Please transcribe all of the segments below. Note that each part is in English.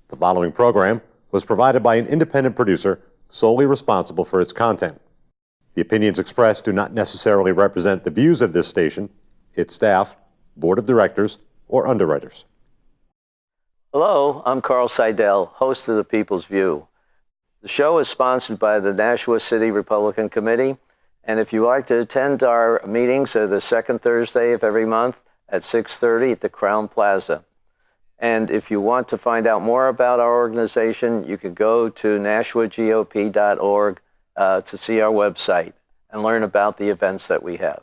The following program was provided by an independent producer solely responsible for its content. The opinions expressed do not necessarily represent the views of this station, its staff, board of directors, or underwriters. Hello, I'm Carl Seidel, host of The People's View. The show is sponsored by the Nashua City Republican Committee, and if you like to attend our meetings, they're the second Thursday of every month at 6:30 at the Crown Plaza. And if you want to find out more about our organization, you can go to nashuagop.org to see our website and learn about the events that we have.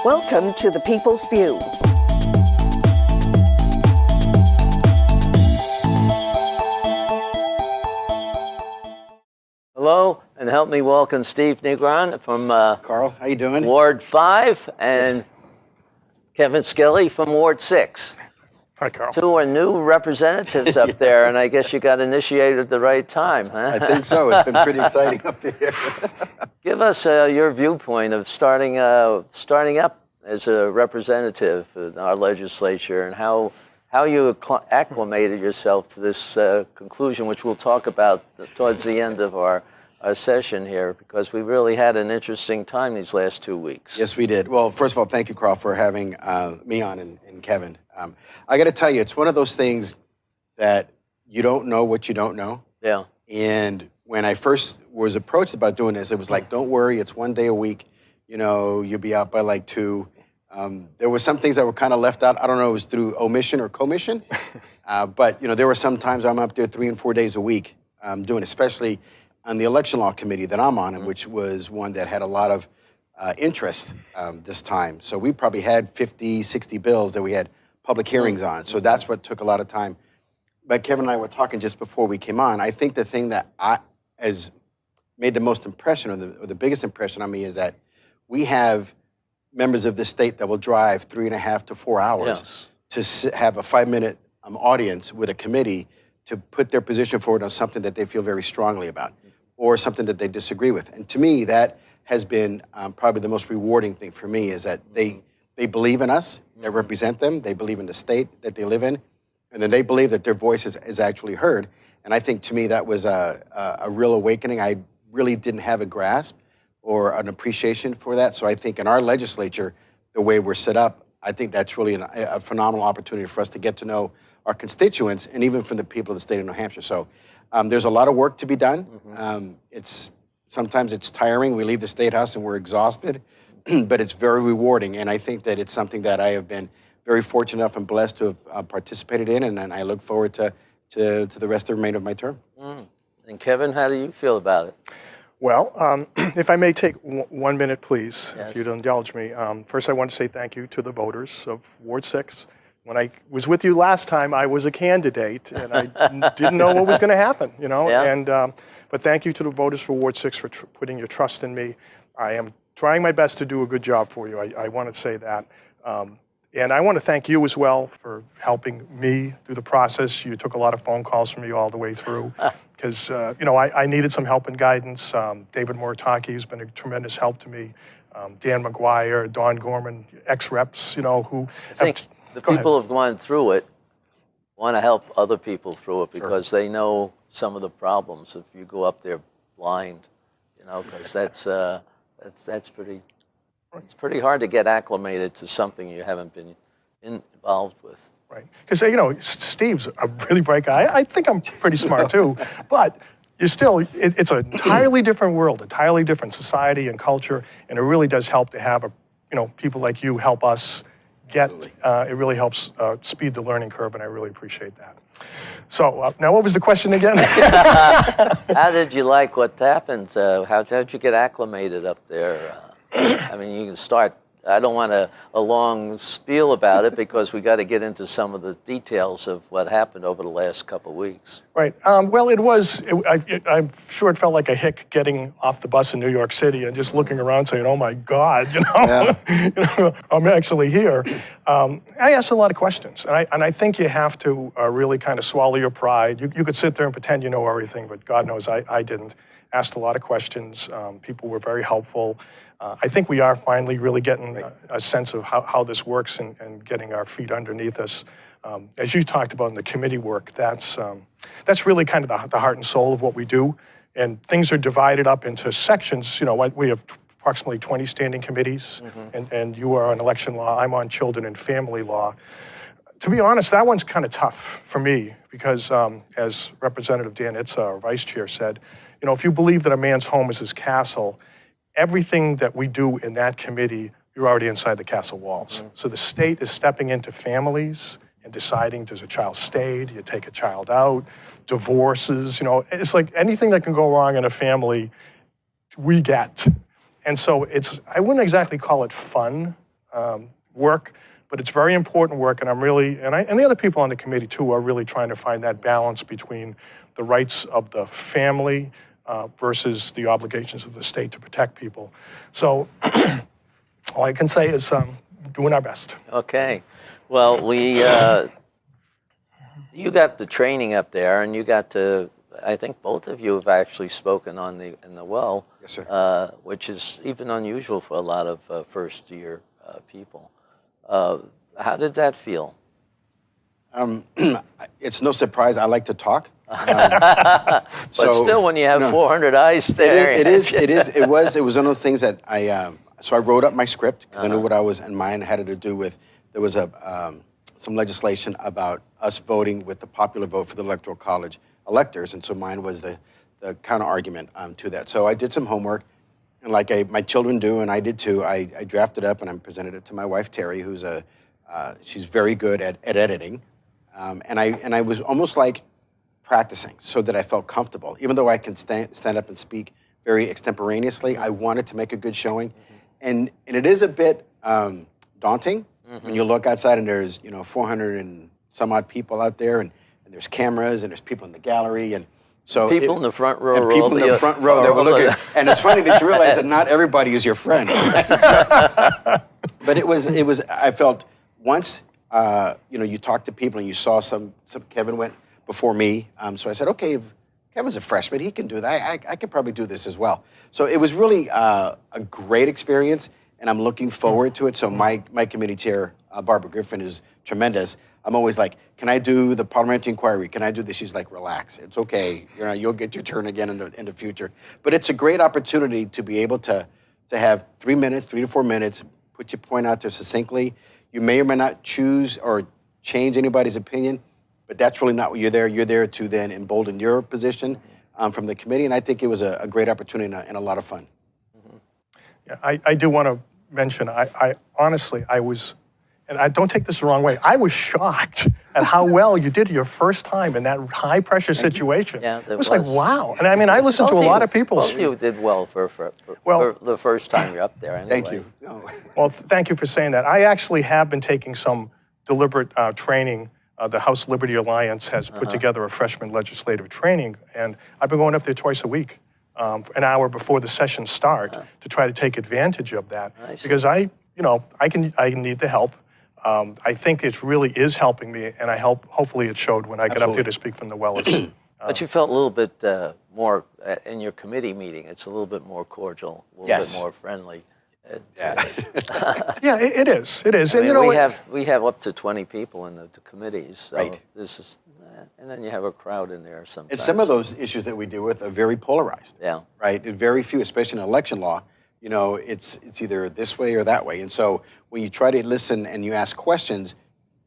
Welcome to The People's View. Hello, and help me welcome Steve Negron from Carl, how you doing? Ward 5 and Kevin Scully from Ward 6. Hi, Carl. Two are new representatives up Yes. there, and I guess you got initiated at the right time, huh? I think so. It's been pretty exciting up there. Give us your viewpoint of starting up as a representative in our legislature and how you acclimated yourself to this conclusion, which we'll talk about towards the end of our session here, because we really had an interesting time these last 2 weeks. Yes, we did. Well, first of all, thank you, Carl, for having me on and Kevin. I got to tell you, it's one of those things that you don't know what you don't know. Yeah. And when I first was approached about doing this, it was like, don't worry, it's 1 day a week. You know, you'll be out by like 2. There were some things that were kind of left out. I don't know if it was through omission or commission. But, you know, there were some times I'm up there 3 and 4 days a week doing, especially on the election law committee that I'm on, and which was one that had a lot of interest this time. So we probably had 50, 60 bills that we had public hearings on. So that's what took a lot of time. But Kevin and I were talking just before we came on. I think the thing that has made the most impression, or the biggest impression on me, is that we have members of this state that will drive 3.5 to 4 hours to have a 5-minute audience with a committee to put their position forward on something that they feel very strongly about, or something that they disagree with. And to me, that has been probably the most rewarding thing for me, is that they believe in us, that represent them, they believe in the state that they live in, and then they believe that their voice is actually heard. And I think to me that was a real awakening. I really didn't have a grasp or an appreciation for that. So I think in our legislature, the way we're set up, I think that's really a phenomenal opportunity for us to get to know our constituents, and even from the people of the state of New Hampshire. So there's a lot of work to be done. Sometimes it's tiring. We leave the State House and we're exhausted, but it's very rewarding. And I think that it's something that I have been very fortunate enough and blessed to have participated in, and I look forward to the rest of the remainder of my term. And Kevin, how do you feel about it? Well, if I may take 1 minute, please, Yes. if you'd indulge me. First, I want to say thank you to the voters of Ward 6. When I was with you last time, I was a candidate, and I didn't know what was going to happen, you know. Yeah. And but thank you to the voters for Ward 6 for putting your trust in me. I am trying my best to do a good job for you. I want to say that. And I want to thank you as well for helping me through the process. You took a lot of phone calls from me all the way through, because you know, I needed some help and guidance. David Moritaki has been a tremendous help to me. Dan McGuire, Don Gorman, ex-reps, you know, who I think the people who have gone through it want to help other people through it, because they know some of the problems if you go up there blind, you know, because that's pretty. It's pretty hard to get acclimated to something you haven't been involved with. Right, because you know, Steve's a really bright guy. I think I'm pretty smart too, but you're still, it's an entirely different world, entirely different society and culture, and it really does help to have people like you help us get. It really helps speed the learning curve, and I really appreciate that. So now, what was the question again? How did you like what happened? How'd you get acclimated up there? I mean, you can start. I don't want a long spiel about it, because we got to get into some of the details of what happened over the last couple of weeks. Right. Well, I'm sure it felt like a hick getting off the bus in New York City and just looking around saying, oh my God, you know, I'm actually here. I asked a lot of questions, and I think you have to really kind of swallow your pride. You could sit there and pretend you know everything, but God knows I didn't. Asked a lot of questions. People were very helpful. I think we are finally really getting a sense of how this works and getting our feet underneath us. as you talked about in the committee work, that's really kind of the heart and soul of what we do. And things are divided up into sections. You know, we have approximately 20 standing committees, and you are on election law, I'm on children and family law. To be honest, that one's kind of tough for me because, as Representative Dan Itza, our vice chair, said, you know, if you believe that a man's home is his castle, everything that we do in that committee, you're already inside the castle walls. So the state is stepping into families and deciding, does a child stay, do you take a child out, divorces, you know, it's like anything that can go wrong in a family, we get. And so I wouldn't exactly call it fun work, but it's very important work, and I'm really, and the other people on the committee too are really trying to find that balance between the rights of the family versus the obligations of the state to protect people. So all I can say is doing our best. Okay. Well, you got the training up there, and you got to, I think both of you have actually spoken in the well. Yes, sir. Which is even unusual for a lot of first-year people. How did that feel? It's no surprise I like to talk. But still, when you have 400 eyes staring, it was one of the things that so I wrote up my script because I knew what I was in mind. Had to do with, there was some legislation about us voting with the popular vote for the Electoral College electors, and so mine was the counter argument to that. So I did some homework, and like my children do, and I did too, I drafted up and I presented it to my wife Terry, who's she's very good at editing, and I was almost like practicing so that I felt comfortable. Even though I can stand up and speak very extemporaneously, I wanted to make a good showing, and it is a bit daunting when you look outside and there's 400 and some odd people out there, and there's cameras and there's people in the gallery, and so people in the front row, and people in the front row that were looking. And it's funny that you realize that not everybody is your friend. But it was. I felt once you talk to people and you saw some Kevin went before me, so I said, okay, if Kevin's a freshman, he can do that. I could probably do this as well. So it was really a great experience, and I'm looking forward to it. So my committee chair, Barbara Griffin, is tremendous. I'm always like, can I do the parliamentary inquiry? Can I do this? She's like, relax. It's okay. You'll get your turn again in the future. But it's a great opportunity to be able to have 3 to 4 minutes, put your point out there succinctly. You may or may not choose or change anybody's opinion, but that's really not what you're there. You're there to then embolden your position from the committee, and I think it was a great opportunity and a lot of fun. Yeah, I do want to mention, I honestly, I was, and I don't take this the wrong way, I was shocked at how well you did your first time in that high pressure situation. Yeah, it was like, wow. And I mean, I listened to a lot of people. Both of you did well for the first time you're up there anyway. Thank you. No. Well, thank you for saying that. I actually have been taking some deliberate training. The House Liberty Alliance has put together a freshman legislative training, and I've been going up there twice a week, an hour before the sessions start, to try to take advantage of that. Because I need the help. I think it really is helping me, and hopefully it showed when I got up there to speak from the well. But you felt a little bit more in your committee meeting. It's a little bit more cordial, a little bit more friendly. Yeah. Yeah, it is. It is. I And mean, we have up to 20 people in the committees. So Right. this is, and then you have a crowd in there sometimes. And some of those issues that we deal with are very polarized. Yeah. Right. Very few, especially in election law. It's either this way or that way. And so when you try to listen and you ask questions,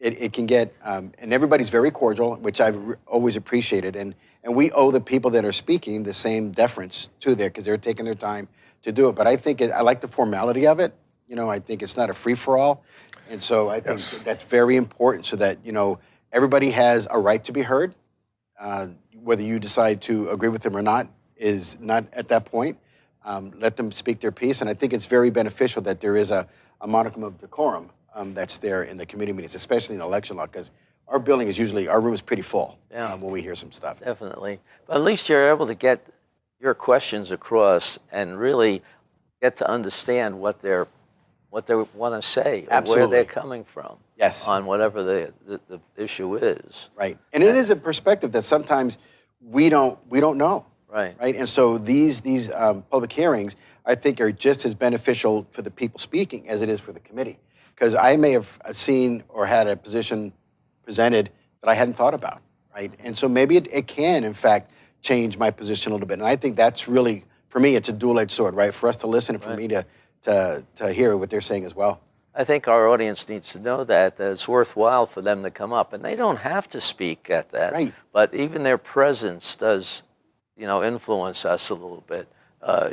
it can get, and everybody's very cordial, which I've always appreciated. And we owe the people that are speaking the same deference to there because they're taking their time to do it. But I think I like the formality of it. I think it's not a free-for-all. And so I think that's very important so that, everybody has a right to be heard. Whether you decide to agree with them or not is not at that point. Let them speak their piece. And I think it's very beneficial that there is a modicum of decorum that's there in the committee meetings, especially in election law, because our room is pretty full when we hear some stuff. Definitely. But at least you're able to get your questions across and really get to understand what they want to say, or where they're coming from. Yes. On whatever the issue is. Right. And it is a perspective that sometimes we don't know. Right. Right. And so these public hearings, I think, are just as beneficial for the people speaking as it is for the committee. Because I may have seen or had a position presented that I hadn't thought about, right? And so maybe it can, in fact, change my position a little bit. And I think that's really, for me, it's a dual-edged sword, right? For us to listen and for me to hear what they're saying as well. I think our audience needs to know that it's worthwhile for them to come up, and they don't have to speak at that. Right. But even their presence does, influence us a little bit.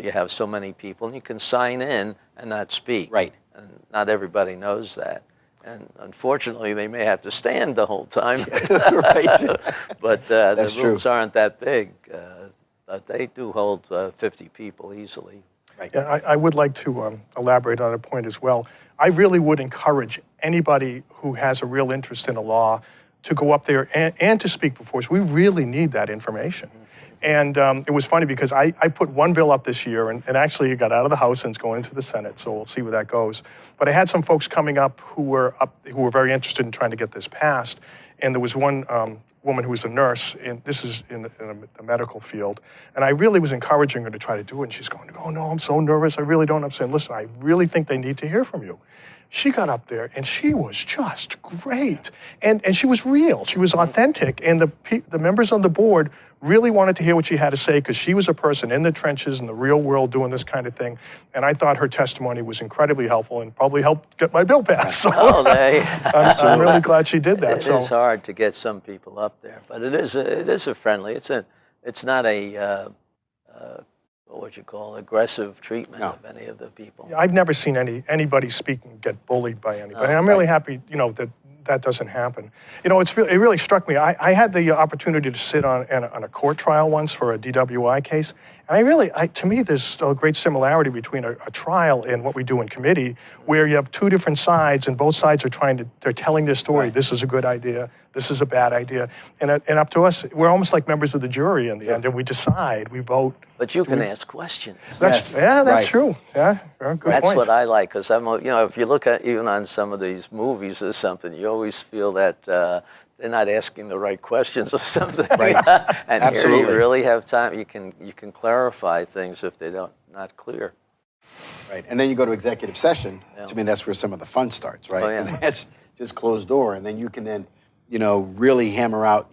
You have so many people, and you can sign in and not speak. Right. And not everybody knows that. And unfortunately, they may have to stand the whole time. Right. But the That's rooms true. aren't that big. But they do hold 50 people easily. Right. Yeah, I would like to elaborate on a point as well. I really would encourage anybody who has a real interest in the law to go up there and to speak before us. We really need that information. And it was funny because I put one bill up this year, and actually it got out of the House and it's going into the Senate, so we'll see where that goes. But I had some folks coming up who were very interested in trying to get this passed. And there was one woman who was a nurse, and this is in the medical field. And I really was encouraging her to try to do it. And she's going, oh, no, I'm so nervous. I really don't. I'm saying, listen, I really think they need to hear from you. She got up there, and she was just great. And she was real. She was authentic. And the members on the board really wanted to hear what she had to say because she was a person in the trenches in the real world doing this kind of thing. And I thought her testimony was incredibly helpful and probably helped get my bill passed. So I'm really glad she did that. It is hard to get some people up there, but it is a friendly. It's not a what you call aggressive treatment of any of the people. I've never seen anybody speak and get bullied by anybody. I'm really happy, that doesn't happen. It really struck me. I had the opportunity to sit on a court trial once for a DWI case, and to me, there's a great similarity between a trial and what we do in committee, where you have two different sides, and both sides they're telling their story. Right. This is a good idea. This is a bad idea. And up to us, we're almost like members of the jury in the end, and we decide, we vote. But you can ask questions. That's true. Yeah, good That's point. what I like, because if you look at even on some of these movies or something, you always feel that they're not asking the right questions or something. Right. And Absolutely. here you really have time. You can clarify things if they not clear. Right. And then you go to executive session. Yeah. To me, that's where some of the fun starts, right? Oh, yeah. And that's just closed door, and then you can then, really hammer out,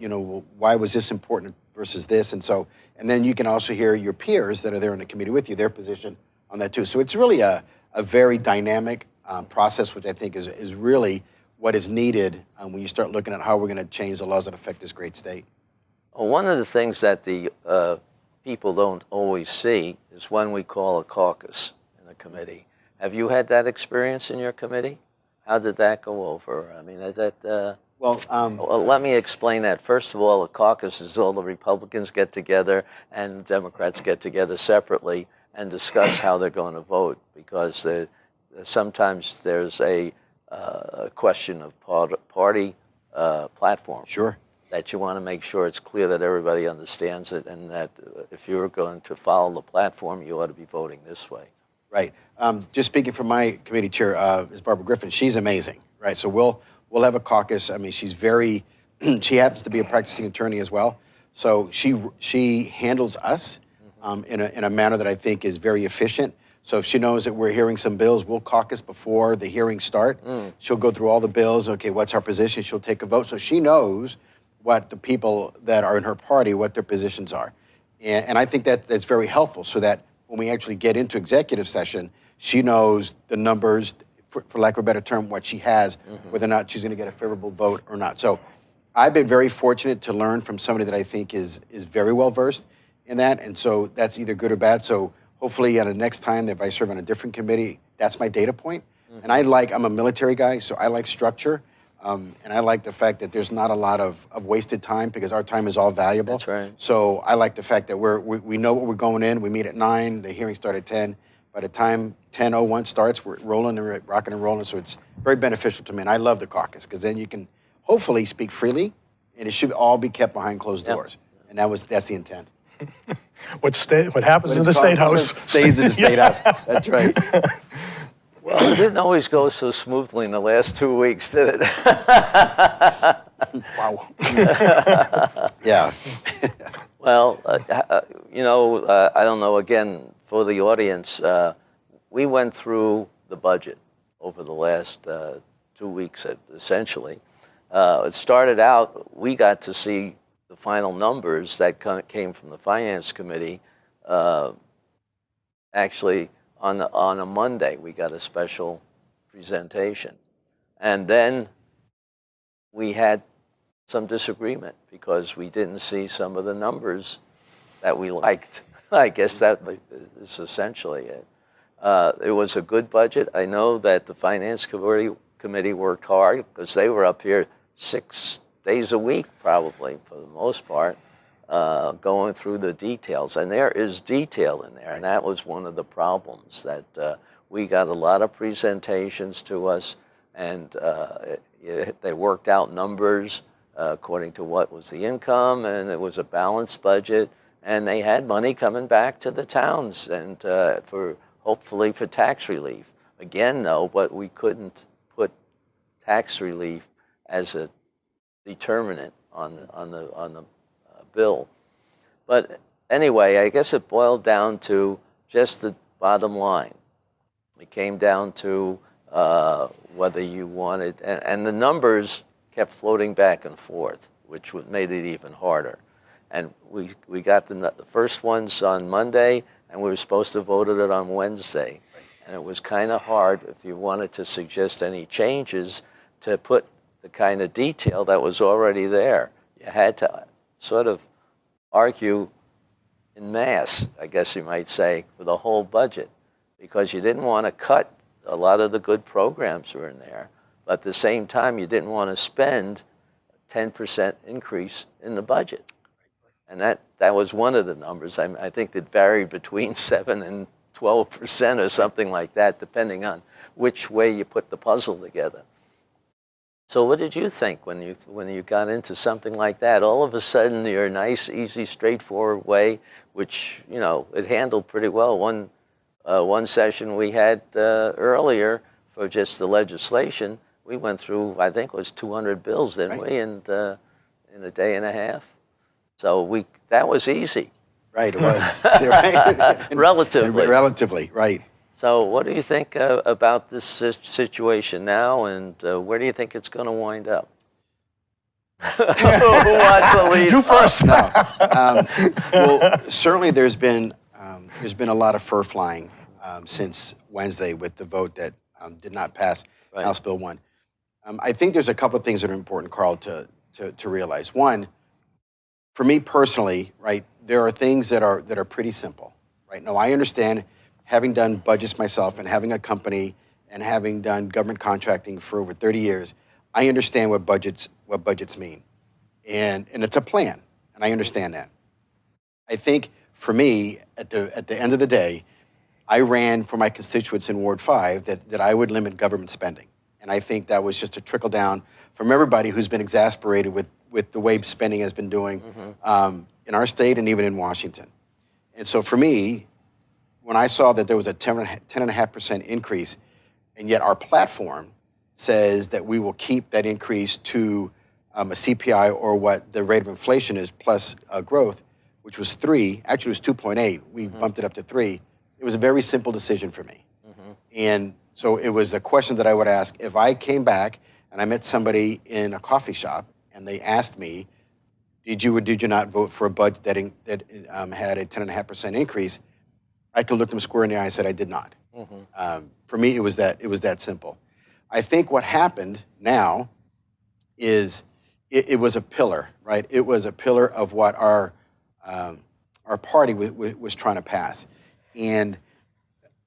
why was this important versus this, and then you can also hear your peers that are there in the committee with you, their position on that too. So it's really a very dynamic process, which I think is really what is needed when you start looking at how we're going to change the laws that affect this great state. Well, one of the things that the people don't always see is when we call a caucus in a committee. Have you had that experience in your committee? How did that go over? I mean, is that... Well, let me explain that. First of all, a caucus is all the Republicans get together and Democrats get together separately and discuss how they're going to vote, because sometimes there's a question of party platform. Sure. That you want to make sure it's clear that everybody understands it, and that if you're going to follow the platform, you ought to be voting this way. Right. Just speaking from my committee chair, Ms. Barbara Griffin, she's amazing, right? So we'll have a caucus. I mean, she's she happens to be a practicing attorney as well. So she handles us in a manner that I think is very efficient. So if she knows that we're hearing some bills, we'll caucus before the hearings start. She'll go through all the bills. Okay, what's our position? She'll take a vote. So she knows what the people that are in her party, what their positions are. And I think that's very helpful, so that when we actually get into executive session, she knows the numbers, for lack of a better term, what she has, whether or not she's going to get a favorable vote or not. So I've been very fortunate to learn from somebody that I think is very well versed in that, and so that's either good or bad. So hopefully at the next time, if I serve on a different committee, that's my data point. And I'm a military guy, so I like structure, and I like the fact that there's not a lot of wasted time, because our time is all valuable. That's right. So I like the fact that we know what we're going in. We meet at 9, the hearings start at 10. By the time 10:01 starts, we're rolling and rocking and rolling. So it's very beneficial to me, and I love the caucus, because then you can hopefully speak freely, and it should all be kept behind closed doors. And that's the intent. What happens in the State House stays in the State House. That's right. Well, it didn't always go so smoothly in the last 2 weeks, did it? Wow. Yeah. Well, I don't know, again, for the audience, we went through the budget over the last 2 weeks, essentially. It started out, we got to see the final numbers that came from the Finance Committee. Actually, on a Monday, we got a special presentation. And then we had some disagreement because we didn't see some of the numbers that we liked. I guess that is essentially it. It was a good budget. I know that the Finance Committee worked hard because they were up here 6 days a week, probably, for the most part, going through the details. And there is detail in there, and that was one of the problems, that we got a lot of presentations to us, and they worked out numbers according to what was the income, and it was a balanced budget, and they had money coming back to the towns, and hopefully for tax relief. Again, though, but we couldn't put tax relief as a determinant on the bill. But anyway, I guess it boiled down to just the bottom line. It came down to whether you wanted, and the numbers kept floating back and forth, which made it even harder. And we got the first ones on Monday, and we were supposed to vote it on Wednesday. And it was kind of hard, if you wanted to suggest any changes, to put the kind of detail that was already there. You had to sort of argue in mass, I guess you might say, for the whole budget, because you didn't want to cut a lot of the good programs were in there, but at the same time, you didn't want to spend a 10% increase in the budget. And that was one of the numbers. I think it varied between 7 and 12% or something like that, depending on which way you put the puzzle together. So what did you think when you got into something like that? All of a sudden, your nice, easy, straightforward way, which, you know, it handled pretty well. One session we had earlier for just the legislation, we went through, I think it was 200 bills, didn't we, in a day and a half? So that was easy. Right, it was. Right? Relatively. Relatively, right. So what do you think about this situation now, and where do you think it's going to wind up? Who wants to lead? You first. No. Well, certainly there's been a lot of fur flying since Wednesday with the vote that did not pass House Bill 1. I think there's a couple of things that are important, Carl, to realize. One, for me personally, right, there are things that are pretty simple, right? Now, I understand, having done budgets myself and having a company and having done government contracting for over 30 years, I understand what budgets mean. And it's a plan, and I understand that. I think for me, at the end of the day, I ran for my constituents in Ward 5 that I would limit government spending. And I think that was just a trickle down from everybody who's been exasperated with the way spending has been doing in our state and even in Washington. And so for me, when I saw that there was a 10.5% increase, and yet our platform says that we will keep that increase to a CPI, or what the rate of inflation is, plus growth, which was 3, actually it was 2.8, we bumped it up to 3. It was a very simple decision for me. And so it was a question that I would ask if I came back and I met somebody in a coffee shop and they asked me, did you or did you not vote for a budget that had a 10.5% increase? I could look them square in the eye and said I did not. For me, it was that simple. I think what happened now is it was a pillar, right? It was a pillar of what our party was trying to pass. And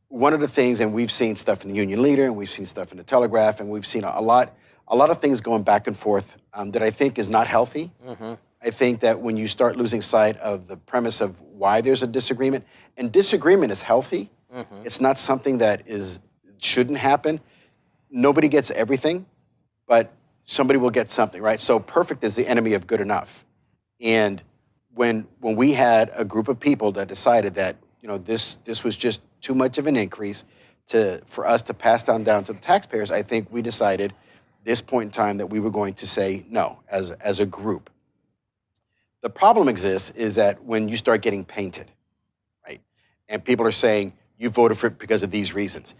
one of the things, and we've seen stuff in the Union Leader, and we've seen stuff in the Telegraph, and we've seen a lot of things going back and forth that I think is not healthy. I think that when you start losing sight of the premise of why there's a disagreement, and disagreement is healthy, it's not something that shouldn't happen. Nobody gets everything, but somebody will get something, right? So perfect is the enemy of good enough. And when we had a group of people that decided that, you know, this was just too much of an increase for us to pass down to the taxpayers, I think we decided this point in time that we were going to say no as a group. The problem exists is that when you start getting painted, right, and people are saying you voted for it because of these reasons,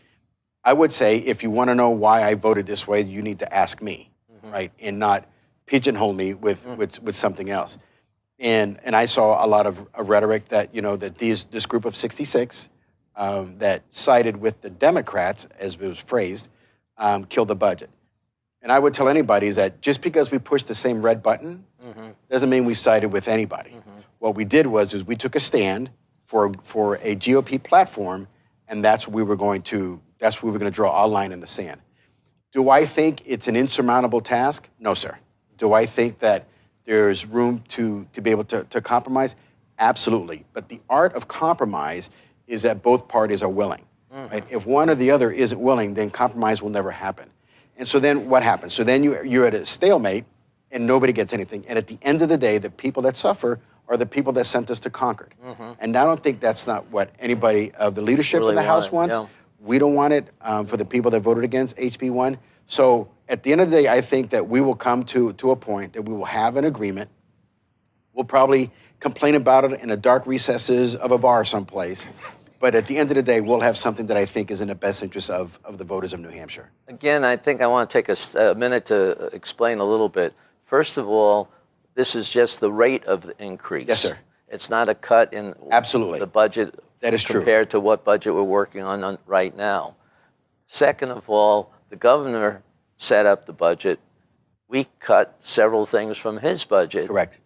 I would say if you want to know why I voted this way, you need to ask me, right, and not pigeonhole me with something else. And I saw a lot of rhetoric that, that this group of 66 that sided with the Democrats, as it was phrased, killed the budget. And I would tell anybody is that just because we pushed the same red button doesn't mean we sided with anybody. What we did was we took a stand for a GOP platform, and that's where we were going to draw our line in the sand. Do I think it's an insurmountable task? No, sir. Do I think that there's room to be able to compromise? Absolutely. But the art of compromise is that both parties are willing. Right? If one or the other isn't willing, then compromise will never happen. And so then what happens? So then you're at a stalemate and nobody gets anything. And at the end of the day, the people that suffer are the people that sent us to Concord. And I don't think that's not what anybody of the leadership Really of the House want it, wants. We don't want it for the people that voted against HB 1. So at the end of the day, I think that we will come to a point that we will have an agreement. We'll probably complain about it in the dark recesses of a bar someplace. But at the end of the day, we'll have something that I think is in the best interest of the voters of New Hampshire. Again, I think I want to take a minute to explain a little bit. First of all, this is just the rate of the increase. Yes, sir. It's not a cut in Absolutely. the budget That is true. compared to what budget we're working on right now. Second of all, the governor set up the budget. We cut several things from his budget. Correct.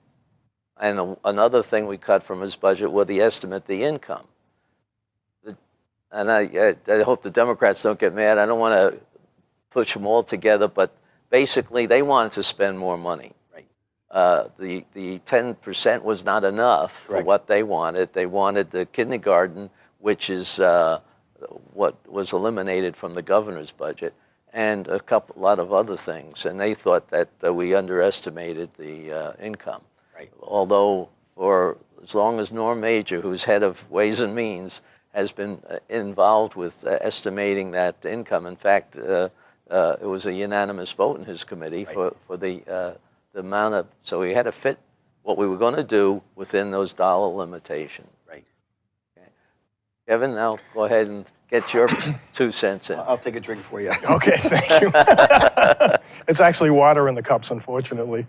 And another thing we cut from his budget was the estimate, the income. And I hope the Democrats don't get mad. I don't want to push them all together, but basically they wanted to spend more money. Right. The 10% was not enough for Correct. what they wanted. They wanted the kindergarten, which is what was eliminated from the governor's budget, and a lot of other things. And they thought that we underestimated the income. Right. Although for as long as Norm Major, who's head of Ways and Means, has been involved with estimating that income. In fact, it was a unanimous vote in his committee Right. for the amount of, so we had to fit what we were going to do within those dollar limitations. Right. Okay. Kevin, now go ahead and get your 2 cents in. I'll take a drink for you. Okay, thank you. It's actually water in the cups, unfortunately.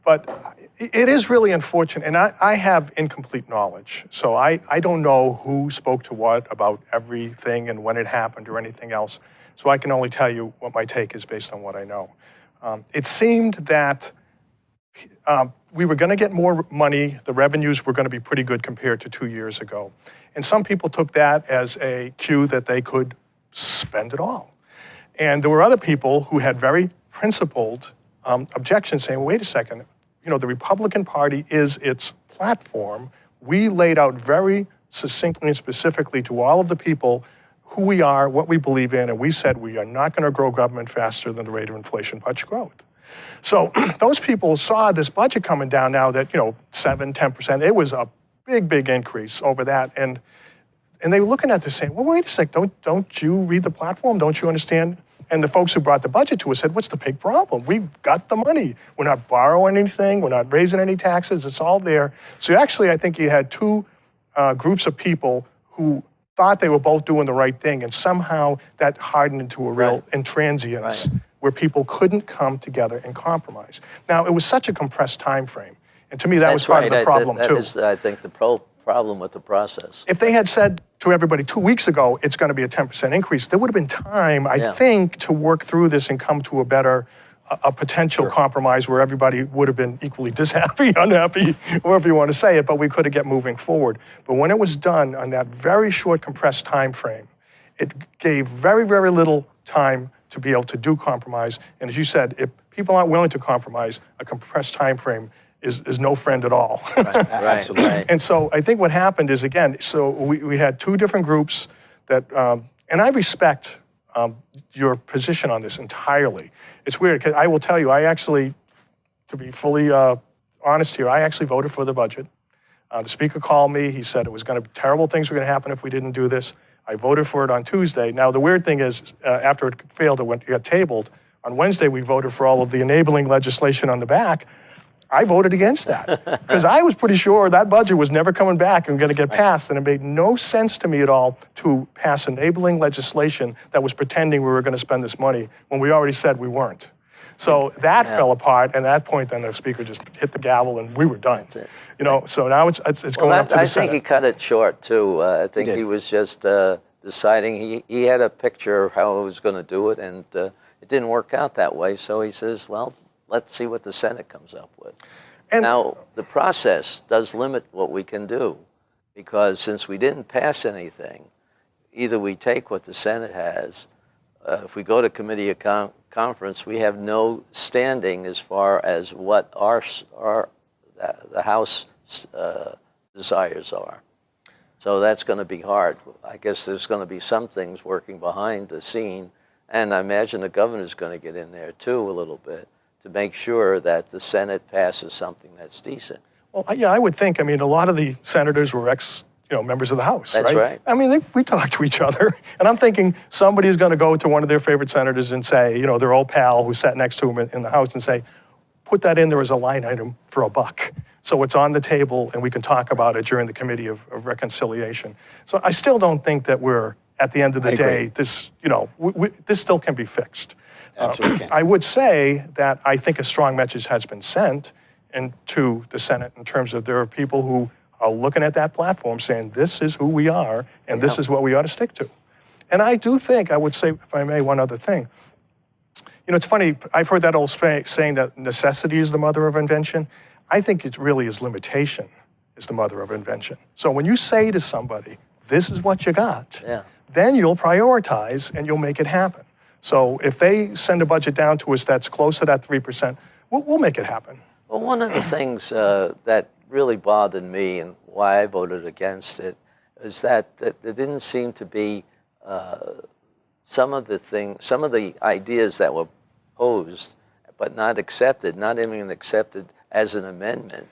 But it is really unfortunate, and I have incomplete knowledge. So I don't know who spoke to what about everything and when it happened or anything else. So I can only tell you what my take is based on what I know. It seemed that we were going to get more money. The revenues were going to be pretty good compared to 2 years ago. And some people took that as a cue that they could spend it all. And there were other people who had very principled objections saying, wait a second, the Republican Party is its platform. We laid out very succinctly and specifically to all of the people who we are, what we believe in, and we said we are not going to grow government faster than the rate of inflation plus growth. So those people saw this budget coming down now that, 7, 10%. It was a big, big increase over that. And they were looking at this saying, well, wait a sec, don't you read the platform? Don't you understand? And the folks who brought the budget to us said, what's the big problem? We've got the money. We're not borrowing anything. We're not raising any taxes. It's all there. So actually, I think you had two groups of people who thought they were both doing the right thing, and somehow that hardened into a real intransience where people couldn't come together and compromise. Now, it was such a compressed time frame, and to me, that was part of the problem, too. That is, I think, the problem with the process. If they had said to everybody 2 weeks ago, it's going to be a 10% increase, there would have been time, I think, to work through this and come to a better, a potential compromise where everybody would have been equally dishappy, unhappy, whatever you want to say it, but we could have get moving forward. But when it was done on that very short, compressed time frame, it gave very, very little time to be able to do compromise. And as you said, if people aren't willing to compromise, a compressed time frame is no friend at all. Absolutely. Right. And so I think what happened is, again, so we had two different groups that, and I respect your position on this entirely. It's weird, because I will tell you, I actually, to be fully honest here, I actually voted for the budget. The speaker called me. He said it was going to, terrible things were going to happen if we didn't do this. I voted for it on Tuesday. Now, the weird thing is, after it failed, it got tabled. On Wednesday, we voted for all of the enabling legislation on the back. I voted against that because I was pretty sure that budget was never coming back and going to get passed, and it made no sense to me at all to pass enabling legislation that was pretending we were going to spend this money when we already said we weren't. So that fell apart, and at that point, then the speaker just hit the gavel, and we were done. That's it. You know, so now it's going up to the I Senate. think he cut it short, too. I think did. he was just deciding. He had a picture of how he was going to do it, and it didn't work out that way. So he says, well, let's see what the Senate comes up with. And- now, the process does limit what we can do, because since we didn't pass anything, either we take what the Senate has. If we go to committee of conference, we have no standing as far as what the House desires are. So that's going to be hard. I guess there's going to be some things working behind the scene, and I imagine the governor's going to get in there too a little bit to make sure that the Senate passes something that's decent. Well, yeah, I would think. I mean, a lot of the senators were members of the House. That's right. I mean, we talk to each other, and I'm thinking somebody's going to go to one of their favorite senators and say, their old pal who sat next to him in the House and say, put that in there as a line item for $1. So it's on the table, and we can talk about it during the Committee of Reconciliation. So I still don't think that we're, at the end of the day, this, this still can be fixed. Absolutely can. I would say that I think a strong message has been sent to the Senate in terms of there are people who are looking at that platform saying, this is who we are, and this is what we ought to stick to. And I do think, I would say, if I may, one other thing. It's funny, I've heard that old saying that necessity is the mother of invention. I think it really is limitation is the mother of invention. So when you say to somebody, this is what you got, then you'll prioritize and you'll make it happen. So if they send a budget down to us that's close to that 3%, we'll make it happen. Well, one of the things that really bothered me and why I voted against it is that there didn't seem to be some of the ideas that were posed but not accepted, not even accepted as an amendment,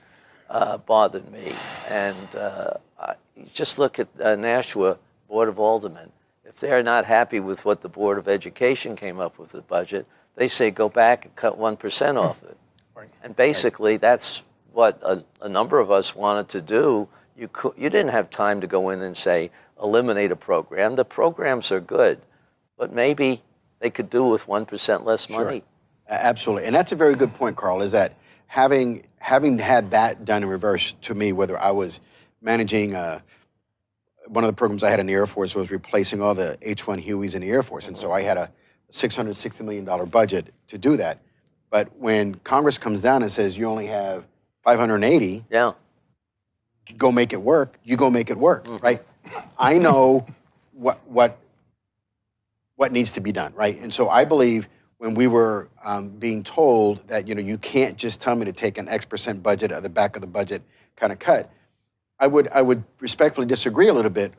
bothered me. And you just look at Nashua Board of Aldermen. If they're not happy with what the Board of Education came up with the budget, they say go back and cut 1% off it. Right. And basically, that's what a number of us wanted to do. You didn't have time to go in and say eliminate a program. The programs are good, but maybe they could do with 1% less money. Sure. Absolutely, and that's a very good point, Carl. Is that having had that done in reverse to me, whether I was managing one of the programs I had in the Air Force was replacing all the H-1 Hueys in the Air Force, and so I had a $660 million budget to do that. But when Congress comes down and says you only have 580, go make it work. You go make it work, right? I know what needs to be done, right? And so I believe when we were being told that you can't just tell me to take an X% budget at the back of the budget kind of cut, I would respectfully disagree a little bit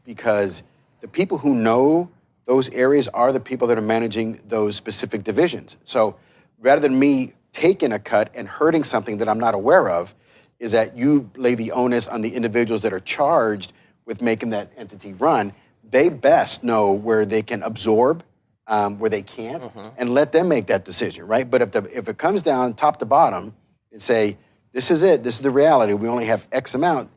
because the people who know those areas are the people that are managing those specific divisions. So rather than me taking a cut and hurting something that I'm not aware of, is that you lay the onus on the individuals that are charged with making that entity run. They best know where they can absorb, where they can't, and let them make that decision, right? But if it comes down top to bottom and say, this is it, this is the reality, we only have X amount,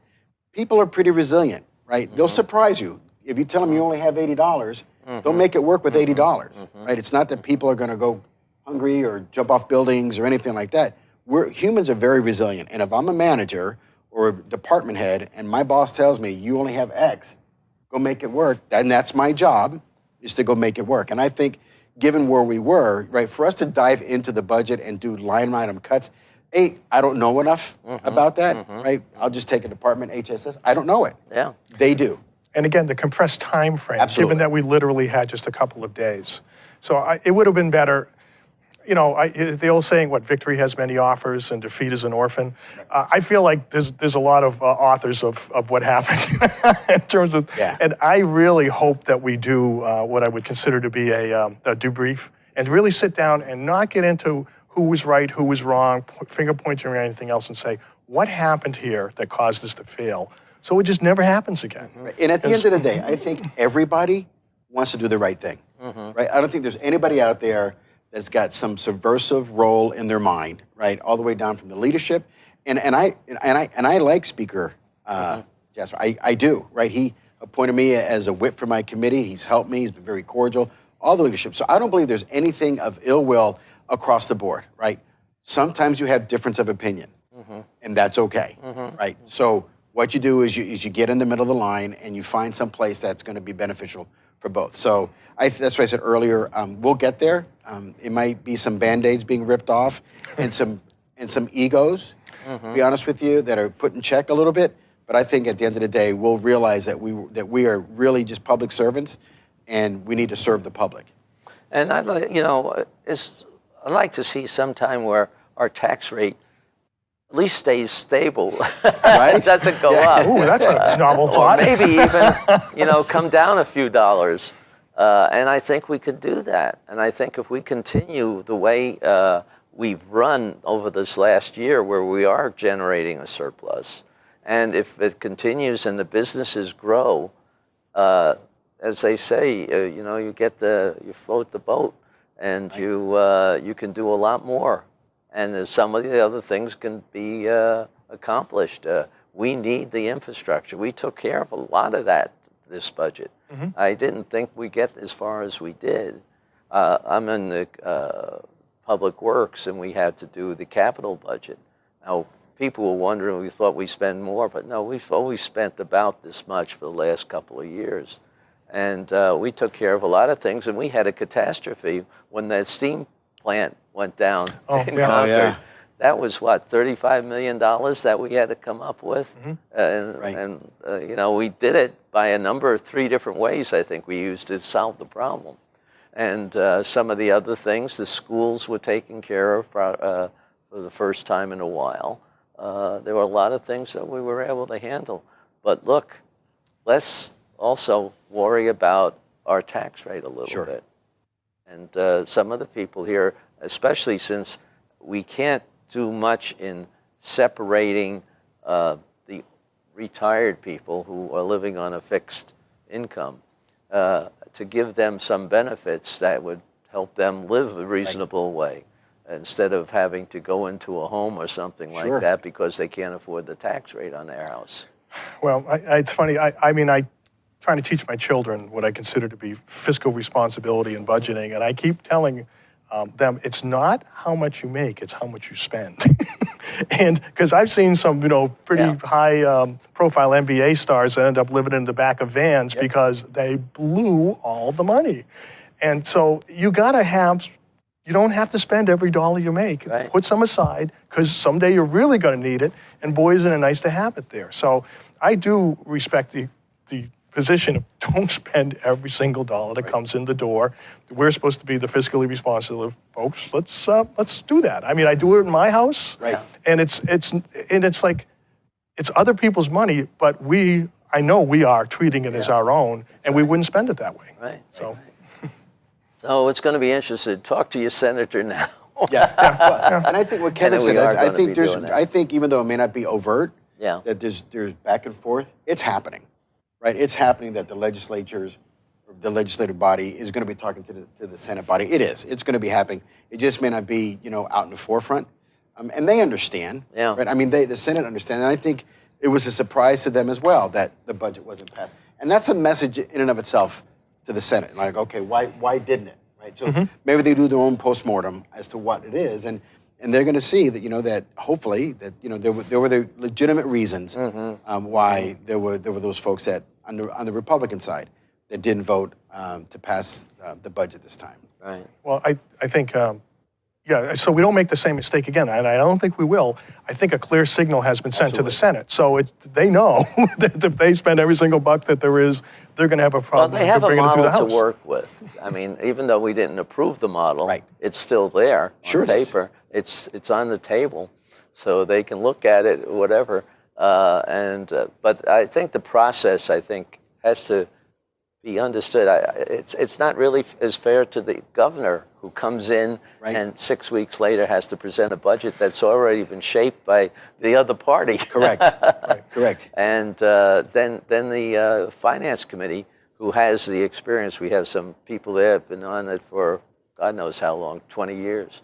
people are pretty resilient, right? They'll surprise you. If you tell them you only have $80, they'll make it work with $80, right? It's not that people are gonna go hungry or jump off buildings or anything like that. Humans are very resilient, and if I'm a manager or a department head and my boss tells me you only have X, go make it work, then that's my job, is to go make it work. And I think given where we were, right, for us to dive into the budget and do line item cuts, I don't know enough about that, right? I'll just take a department, HSS, I don't know it. Yeah. They do. And again, the compressed time frame, Absolutely. given that we literally had just a couple of days. So it would have been better, the old saying, victory has many authors and defeat is an orphan. I feel like there's a lot of authors of what happened in terms of, and I really hope that we do what I would consider to be a debrief and really sit down and not get into who was right, who was wrong, finger pointing or anything else, and say, what happened here that caused this to fail? So it just never happens again. Right. And at the end of the day, I think everybody wants to do the right thing, right? I don't think there's anybody out there that's got some subversive role in their mind, right? All the way down from the leadership. And I like Speaker Jasper. I do, right? He appointed me as a whip for my committee. He's helped me. He's been very cordial. All the leadership. So I don't believe there's anything of ill will across the board, right? Sometimes you have difference of opinion, and that's okay, right? So what you do is you get in the middle of the line and you find some place that's going to be beneficial for both. So that's what I said earlier. We'll get there. It might be some Band-Aids being ripped off and some egos, to be honest with you, that are put in check a little bit. But I think at the end of the day, we'll realize that we are really just public servants, and we need to serve the public. And I'd like to see sometime where our tax rate at least stays stable. Right? It doesn't go up. Ooh, that's a novel Or thought. maybe even, come down a few dollars. And I think we could do that. And I think if we continue the way we've run over this last year, where we are generating a surplus, and if it continues and the businesses grow, as they say, you float the boat, and you can do a lot more. And some of the other things can be accomplished. We need the infrastructure. We took care of a lot of that this budget. I didn't think we'd get as far as we did. I'm in the Public Works, and we had to do the capital budget. Now, people were wondering, we thought we spend more, but no, we've always spent about this much for the last couple of years. And we took care of a lot of things, and we had a catastrophe when that steam plant went down in Concord. Oh, yeah. That was what, $35 million that we had to come up with? Right. And we did it by a number of 3 different ways, I think we used to solve the problem. And some of the other things, the schools were taken care of for the first time in a while. There were a lot of things that we were able to handle. But look, let's also worry about our tax rate a little bit. And some of the people here, especially since we can't do much in separating the retired people who are living on a fixed income, to give them some benefits that would help them live a reasonable way, instead of having to go into a home or something like that because they can't afford the tax rate on their house. Well, it's funny. I trying to teach my children what I consider to be fiscal responsibility and budgeting, and I keep telling them it's not how much you make, it's how much you spend. And because I've seen some, pretty high profile NBA stars that end up living in the back of vans because they blew all the money. And so you don't have to spend every dollar you make. Right. Put some aside, because someday you're really going to need it, and boy, isn't it nice to have it there. So I do respect the position of don't spend every single dollar that comes in the door. We're supposed to be the fiscally responsible folks. Let's do that. I mean, I do it in my house, and it's like it's other people's money, but I know we are treating it as our own, and we wouldn't spend it that way. Right. So. So it's going to be interesting. Talk to your senator now. And I think what Kevin said, I think even though it may not be overt, that there's back and forth, it's happening. Right, it's happening that the legislative body is going to be talking to the Senate body. It's going to be happening. It just may not be, out in the forefront. And they understand. Right? I mean, the Senate understands. And I think it was a surprise to them as well that the budget wasn't passed. And that's a message in and of itself to the Senate. Like, okay, why didn't it? Right. So maybe they do their own postmortem as to what it is, and they're going to see that that hopefully that there were the legitimate reasons why there were those folks that on the Republican side that didn't vote to pass the budget this time. Right. Well, I think so we don't make the same mistake again, and I don't think we will. I think a clear signal has been sent to the Senate, so they know that if they spend every single buck that there is, they're going to have a problem. Well, they have a bringing it through the model House. to work with. I mean, even though we didn't approve the model, it's still there on paper. It's on the table, so they can look at it, whatever. But I think the process, has to be understood. It's not really as fair to the governor who comes in and 6 weeks later has to present a budget that's already been shaped by the other party. Correct. Correct. And then the Finance Committee, who has the experience. We have some people there have been on it for God knows how long, 20 years.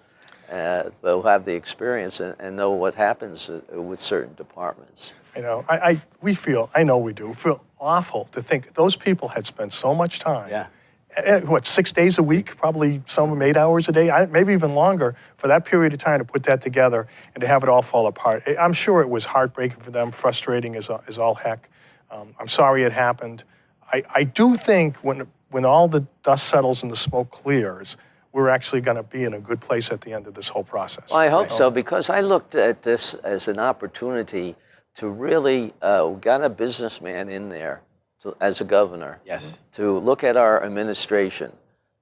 They'll have the experience and know what happens with certain departments. I know. I know we do feel awful to think those people had spent so much time what, 6 days a week, probably some of them 8 hours a day, maybe even longer, for that period of time to put that together and to have it all fall apart. I'm sure it was heartbreaking for them, frustrating as all heck. I'm sorry it happened. I do think when all the dust settles and the smoke clears, we're actually going to be in a good place at the end of this whole process. Well, I hope so, because I looked at this as an opportunity to really got a businessman in there as a governor. Yes. To look at our administration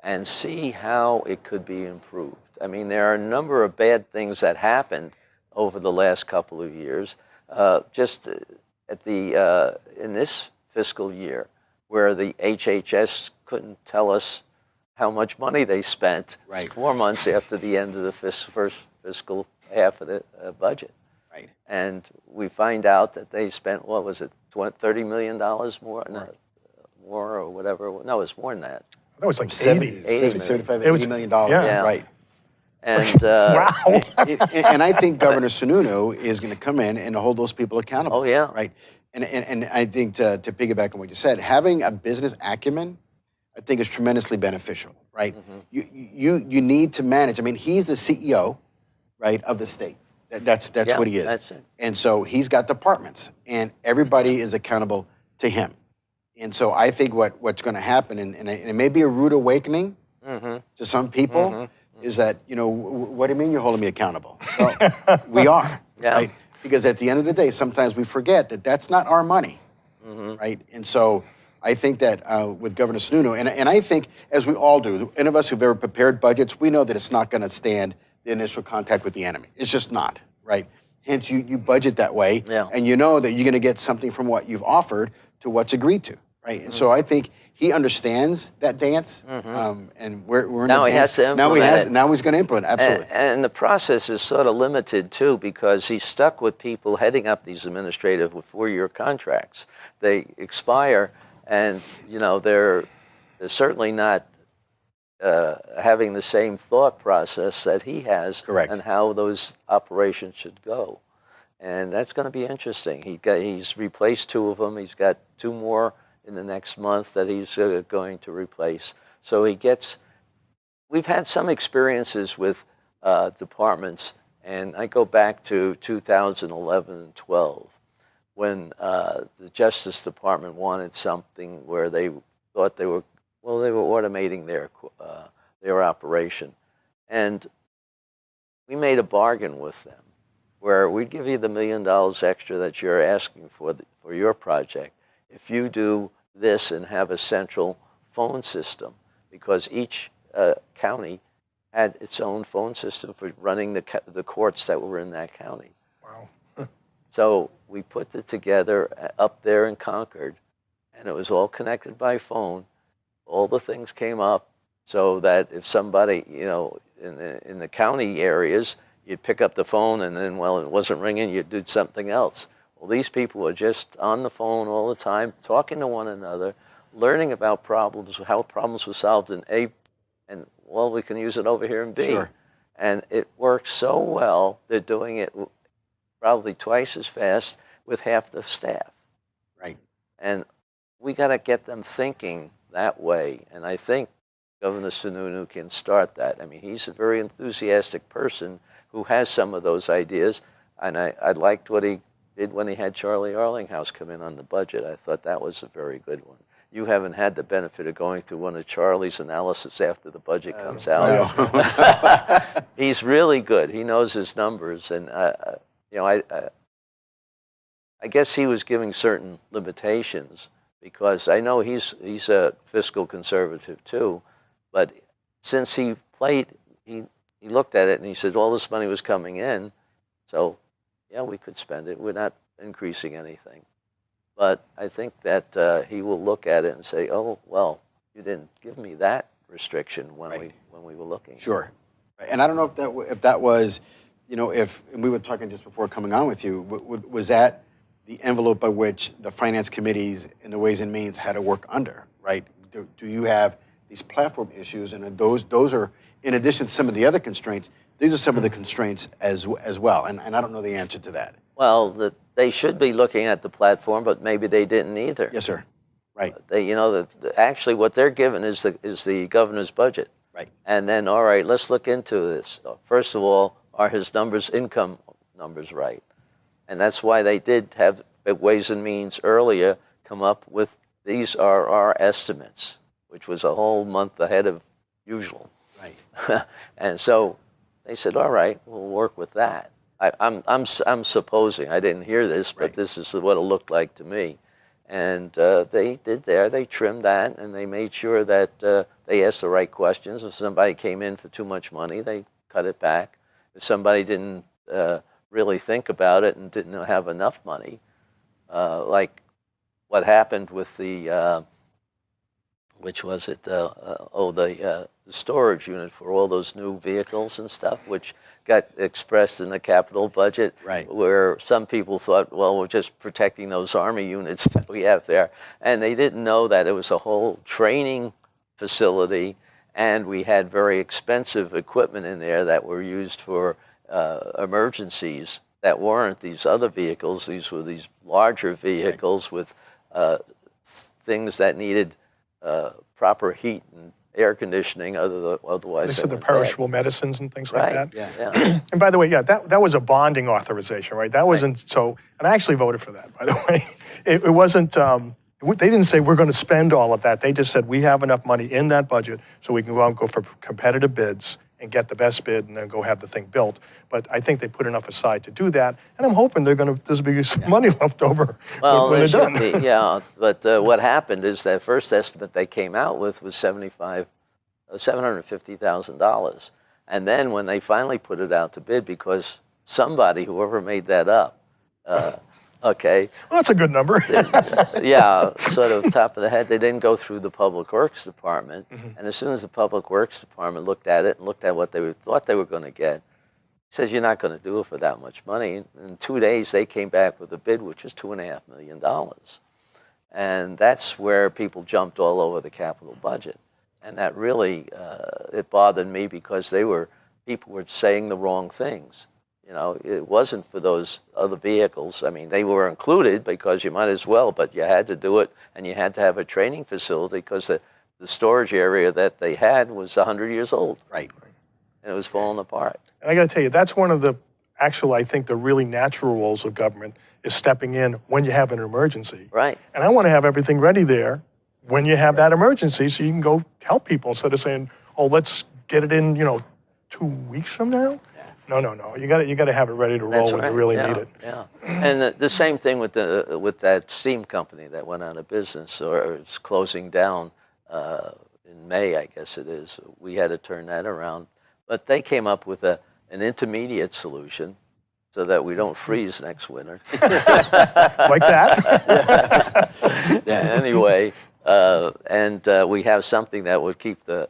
and see how it could be improved. I mean, there are a number of bad things that happened over the last couple of years. Just at in this fiscal year, where the HHS couldn't tell us how much money they spent 4 months after the end of the first fiscal half of the budget. Right. And we find out that they spent, what was it, $30 million more? No, more or whatever. No, it's more than that. That was like 70, 80. 75, It was- $80 million. yeah. Right. And Wow. And I think Governor Sununu is going to come in and hold those people accountable. Oh, yeah. Right. And I think to piggyback on what you said, having a business acumen, I think is tremendously beneficial. Right. Mm-hmm. You need to manage. I mean, he's the CEO, right, of the state. That's Yeah, what he is. that's it. And so he's got departments, and everybody is accountable to him. And so I think what's going to happen, and it may be a rude awakening to some people, is that, what do you mean you're holding me accountable? Well, we are, Yeah. right? Because at the end of the day, sometimes we forget that that's not our money, right? And so I think that with Governor Sununu, and I think, as we all do, any of us who've ever prepared budgets, we know that it's not going to stand the initial contact with the enemy. It's just not, right? Hence, you budget that way, Yeah. and you know that you're going to get something from what you've offered to what's agreed to, right? And so I think he understands that dance, and we're in Now the he has dance. to Now implement it. Now he's going to implement, absolutely. And the process is sort of limited, too, because he's stuck with people heading up these administrative with 4-year contracts. They expire, and, they're certainly not having the same thought process that he has. Correct. And how those operations should go. And that's going to be interesting. He's replaced 2 of them. He's got 2 more in the next month that he's going to replace. So we've had some experiences with departments, and I go back to 2011 and 12 when the Justice Department wanted something where they thought they were automating their operation. And we made a bargain with them where we'd give you the $1 million extra that you're asking for your project if you do this and have a central phone system, because each county had its own phone system for running the courts that were in that county. Wow. So we put it together up there in Concord, and it was all connected by phone. All the things came up so that if somebody, in the county areas, you'd pick up the phone and then, it wasn't ringing, you'd do something else. Well, these people were just on the phone all the time, talking to one another, learning about problems, how problems were solved in A, and, we can use it over here in B. Sure. And it works so well, they're doing it probably twice as fast with half the staff. Right. And we got to get them thinking that way. And I think Governor Sununu can start that. I mean, he's a very enthusiastic person who has some of those ideas. And I liked what he did when he had Charlie Arlinghouse come in on the budget. I thought that was a very good one. You haven't had the benefit of going through one of Charlie's analysis after the budget comes out. He's really good. He knows his numbers. And, I guess he was giving certain limitations, because I know he's a fiscal conservative too, but since he looked at it and he said all this money was coming in, so we could spend it. We're not increasing anything. But I think that he will look at it and say, oh, well, you didn't give me that restriction when we were looking. Sure. And I don't know if that was, and we were talking just before coming on with you, was that the envelope by which the finance committees and the Ways and Means had to work under, right? Do you have these platform issues, and those are, in addition to some of the other constraints, these are some of the constraints as well, and I don't know the answer to that. Well, they should be looking at the platform, but maybe they didn't either. Yes, sir. Right. Actually what they're given is the governor's budget. Right. And then, all right, let's look into this. First of all, are his income numbers right? And that's why they did have Ways and Means earlier come up with these are our estimates, which was a whole month ahead of usual. Right. And so they said, all right, we'll work with that. I'm supposing, I didn't hear this, but this is what it looked like to me. And they trimmed that, and they made sure that they asked the right questions. If somebody came in for too much money, they cut it back. If somebody didn't really think about it and didn't have enough money, like what happened with the, which was it, the storage unit for all those new vehicles and stuff, which got expressed in the capital budget, Right. where some people thought, well, we're just protecting those Army units that we have there. And they didn't know that it was a whole training facility, and we had very expensive equipment in there that were used for emergencies that weren't these other vehicles. These were these larger vehicles with things that needed proper heat and air conditioning, otherwise They said the perishable medicines and things like that. Yeah. And by the way, that was a bonding authorization, right? That wasn't so. And I actually voted for that, by the way. It wasn't. They didn't say we're going to spend all of that. They just said we have enough money in that budget so we can go out and go for competitive bids and get the best bid and then go have the thing built. But I think they put enough aside to do that, and I'm hoping there's be some money left over well, when they're done. Be, yeah. But what happened is that first estimate they came out with was $750,000, and then when they finally put it out to bid, because somebody, whoever made that up, okay. Well, that's a good number. Yeah, sort of top of the head. They didn't go through the Public Works Department. And as soon as the Public Works Department looked at it and looked at what they thought they were going to get, says, you're not going to do it for that much money. In 2 days, they came back with a bid, which was $2.5 million. And that's where people jumped all over the capital budget. And that really, it bothered me because people were saying the wrong things. You know, it wasn't for those other vehicles. I mean, they were included because you might as well, but you had to do it, and you had to have a training facility because the storage area that they had was 100 years old. Right. And it was falling apart. And I got to tell you, that's one of the I think the really natural roles of government is stepping in when you have an emergency. Right. And I want to have everything ready there when you have that emergency so you can go help people instead of saying, oh, let's get it in, 2 weeks from now. No. You got to have it ready to roll when you really need it. Yeah. And the same thing with that steam company that went out of business or is closing down in May, I guess it is. We had to turn that around. But they came up with an intermediate solution so that we don't freeze next winter. Like that? Anyway, we have something that would keep the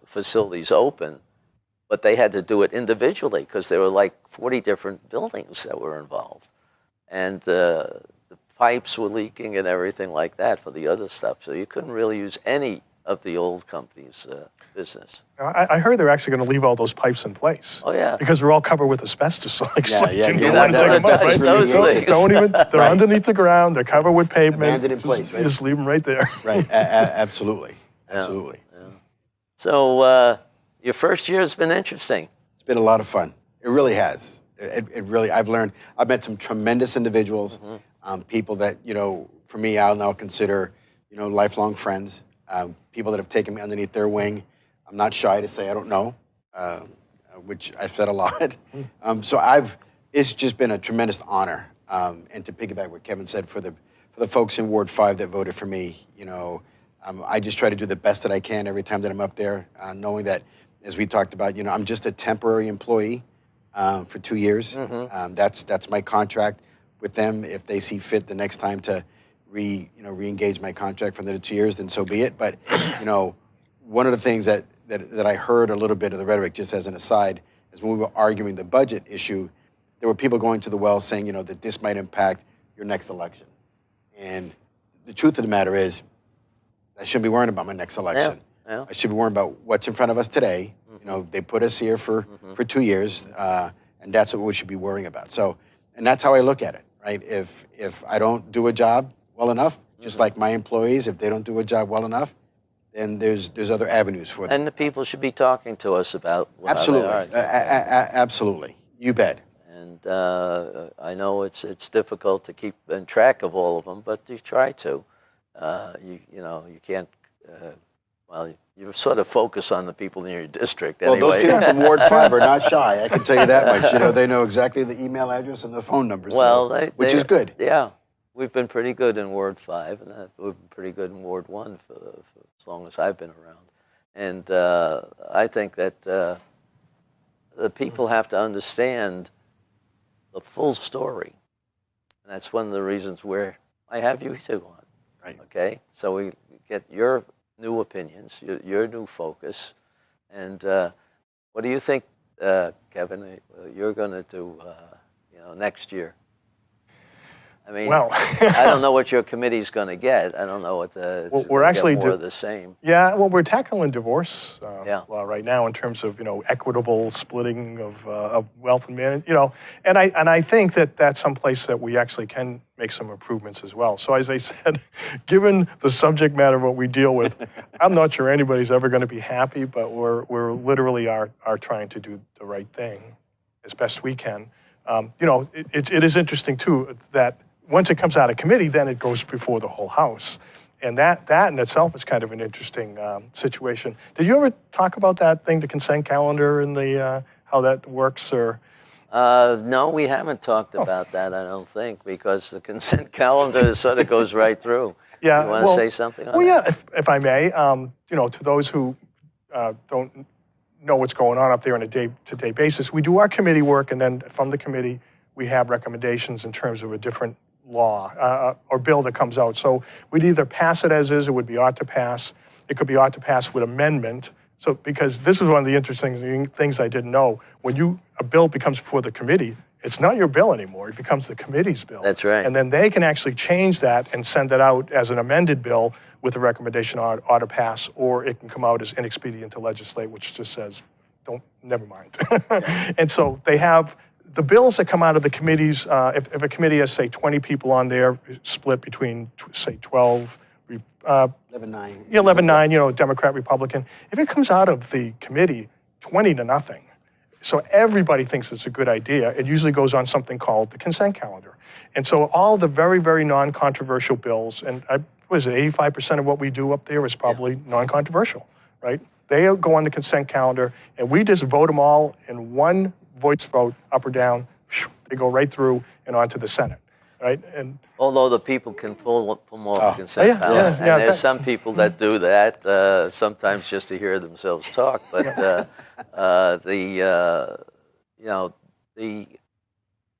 facilities open. But they had to do it individually because there were like 40 different buildings that were involved. And the pipes were leaking and everything like that for the other stuff. So you couldn't really use any of the old company's business. I heard they're actually going to leave all those pipes in place. Oh, yeah. Because they're all covered with asbestos. You're not gonna touch those things. They're underneath the ground. They're covered with pavement. Abandoned in place, right? Just leave them right there. Right. Absolutely. Absolutely. Yeah. So your first year has been interesting. It's been a lot of fun. It really has. It really, I've met some tremendous individuals, people that, for me, I'll now consider, lifelong friends, people that have taken me underneath their wing. I'm not shy to say I don't know, which I've said a lot. It's just been a tremendous honor. And to piggyback what Kevin said, for the folks in Ward 5 that voted for me, I just try to do the best that I can every time that I'm up there, knowing that, as we talked about, I'm just a temporary employee for 2 years. That's my contract with them. If they see fit the next time to re-engage my contract for the 2 years, then so be it. But one of the things that I heard a little bit of the rhetoric, just as an aside, is when we were arguing the budget issue, there were people going to the well saying, that this might impact your next election. And the truth of the matter is, I shouldn't be worrying about my next election. Yeah. I should be worrying about what's in front of us today. They put us here for 2 years, and that's what we should be worrying about. So, and that's how I look at it, right? If I don't do a job well enough, Just like my employees, if they don't do a job well enough, then there's other avenues for them. And the people should be talking to us about how Absolutely, they are. absolutely. You bet. And I know it's difficult to keep in track of all of them, but you try to. You can't. You sort of focus on the people in your district anyway. Well, those people from Ward 5 are not shy. I can tell you that much. They know exactly the email address and the phone number. Which is good. Yeah, we've been pretty good in Ward 5, and we've been pretty good in Ward 1 for as long as I've been around. And I think that the people have to understand the full story. And that's one of the reasons where I have you two on. Right. Okay? So we get your new opinions, your new focus. And what do you think, Kevin, you're going to do next year? I mean, Well, I don't know what your committee's going to get. I don't know what we're actually more of the same. Yeah, well, we're tackling divorce right now in terms of equitable splitting of wealth and management. And I think that that's someplace that we actually can make some improvements as well. So as I said, given the subject matter of what we deal with, I'm not sure anybody's ever going to be happy, but we're literally are trying to do the right thing as best we can. It is interesting too that once it comes out of committee, then it goes before the whole House. And that in itself is kind of an interesting situation. Did you ever talk about that thing, the consent calendar and the how that works? Or no, we haven't talked about that, I don't think, because the consent calendar sort of goes right through. Yeah, you want to say something on that? Well, yeah, if I may, to those who don't know what's going on up there on a day-to-day basis, we do our committee work, and then from the committee, we have recommendations in terms of a different law or bill that comes out. So we'd either pass it as is, it would be ought to pass. It could be ought to pass with amendment. So because this is one of the interesting things I didn't know, when a bill becomes before the committee, it's not your bill anymore. It becomes the committee's bill. That's right. And then they can actually change that and send it out as an amended bill with a recommendation ought to pass, or it can come out as inexpedient to legislate, which just says, never mind. And so they have the bills that come out of the committees, if a committee has, say, 20 people on there, split between, say, 12, 11-9. Yeah, 11-9, Democrat, Republican. If it comes out of the committee, 20-0. So everybody thinks it's a good idea. It usually goes on something called the consent calendar. And so all the very, very non-controversial bills, and 85% of what we do up there is probably non-controversial, right? They go on the consent calendar, and we just vote them all in one voice vote, up or down. They go right through and on to the Senate, right? And although the people can pull them off the consent calendar, and there's some people that do that, sometimes just to hear themselves talk. But the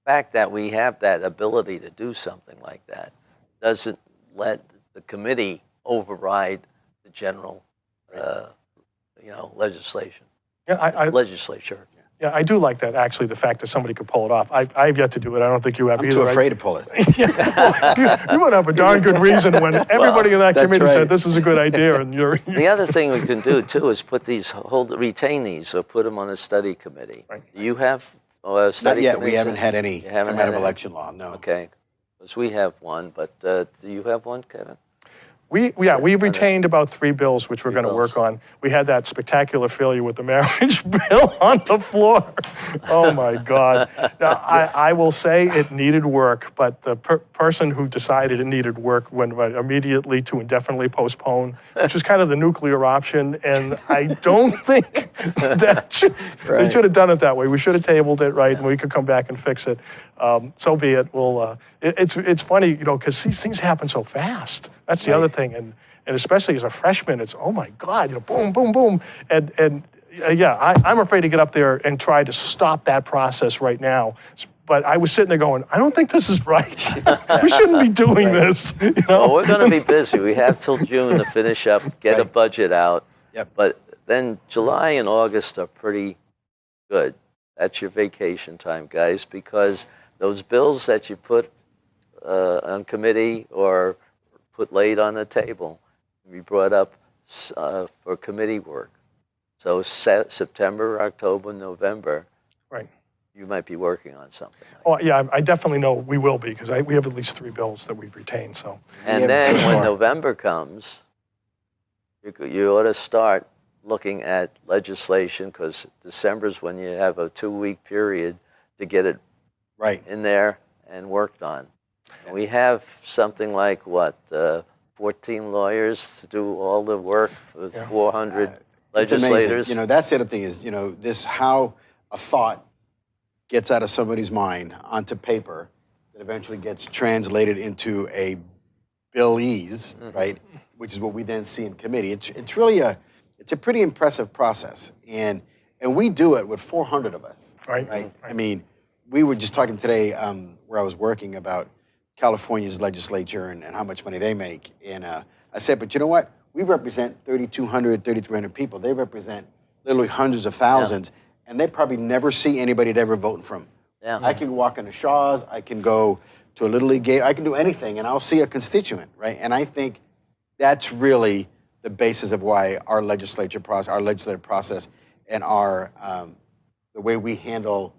fact that we have that ability to do something like that doesn't let the committee override the general, legislation. Legislature. Yeah, I do like that, actually, the fact that somebody could pull it off. I've yet to do it. I don't think you have either. I'm too afraid to pull it. You would have a darn good reason when everybody in that committee said this is a good idea. And you're The other thing we can do, too, is retain these or put them on a study committee. Right. Do you have a study Not yet. committee? We haven't had any come out of election law, no. Okay. Because we have one, but do you have one, Kevin? We've retained about 3 bills which we're going to work on. We had that spectacular failure with the marriage bill on the floor. Oh my God. Now, I will say it needed work, but the person who decided it needed work went immediately to indefinitely postpone, which was kind of the nuclear option, and I don't think that we should have done it that way. We should have tabled it, right, and we could come back and fix it. So be it. We'll. It's funny, because these things happen so fast. That's the other thing, and especially as a freshman, it's oh my God, boom, boom, boom, and I'm afraid to get up there and try to stop that process right now. But I was sitting there going, I don't think this is right. We shouldn't be doing this. Well, we're going to be busy. We have till June to finish up, get a budget out. Yep. But then July and August are pretty good. That's your vacation time, guys, because those bills that you put on committee or put late on the table be brought up for committee work. So September, October, November, Right. you might be working on something. Oh, yeah, I definitely know we will be, because we have at least 3 bills that we've retained, so. And Yeah, then so when far. November comes, you ought to start looking at legislation, because December's when you have a 2-week period to get it Right. in there and worked on. And we have something like, 14 lawyers to do all the work for 400 It's amazing. legislators? You know, that's the other thing is, you know, this how a thought gets out of somebody's mind onto paper that eventually gets translated into a billese, right? Which is what we then see in committee. It's really it's a pretty impressive process. And we do it with 400 of us. Right. I mean, we were just talking today where I was working about California's legislature and how much money they make. And I said, but you know what? We represent 3,200, 3,300 people. They represent literally hundreds of thousands. And they probably never see anybody ever voting from. Yeah. I can walk into Shaw's, I can go to a Little League game, I can do anything, and I'll see a constituent, right? And I think that's really the basis of why our legislative process, and our the way we handle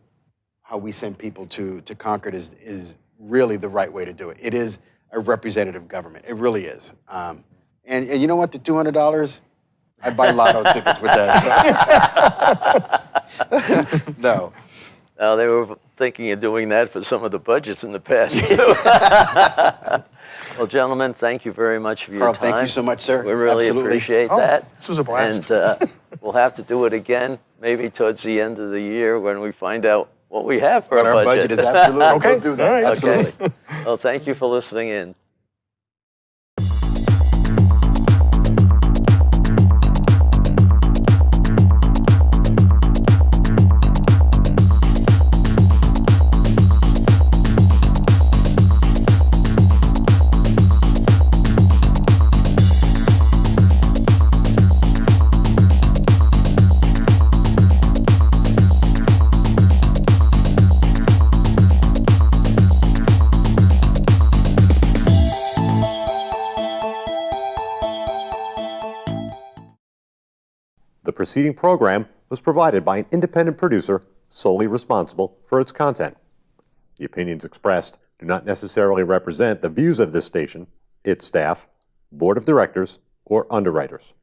how we send people to Concord is really the right way to do it. It is a representative government. It really is. And you know what? The $200, I'd buy lotto tickets with that. So. No. Now, they were thinking of doing that for some of the budgets in the past. Well, gentlemen, thank you very much for your Carl, time. thank you so much, sir. We really Absolutely. appreciate Oh, that. this was a blast. And we'll have to do it again, maybe towards the end of the year when we find out what we have for But a our budget. budget is absolutely, Okay, we'll do that, all right. absolutely. Okay. Well, thank you for listening in. The preceding program was provided by an independent producer solely responsible for its content. The opinions expressed do not necessarily represent the views of this station, its staff, board of directors, or underwriters.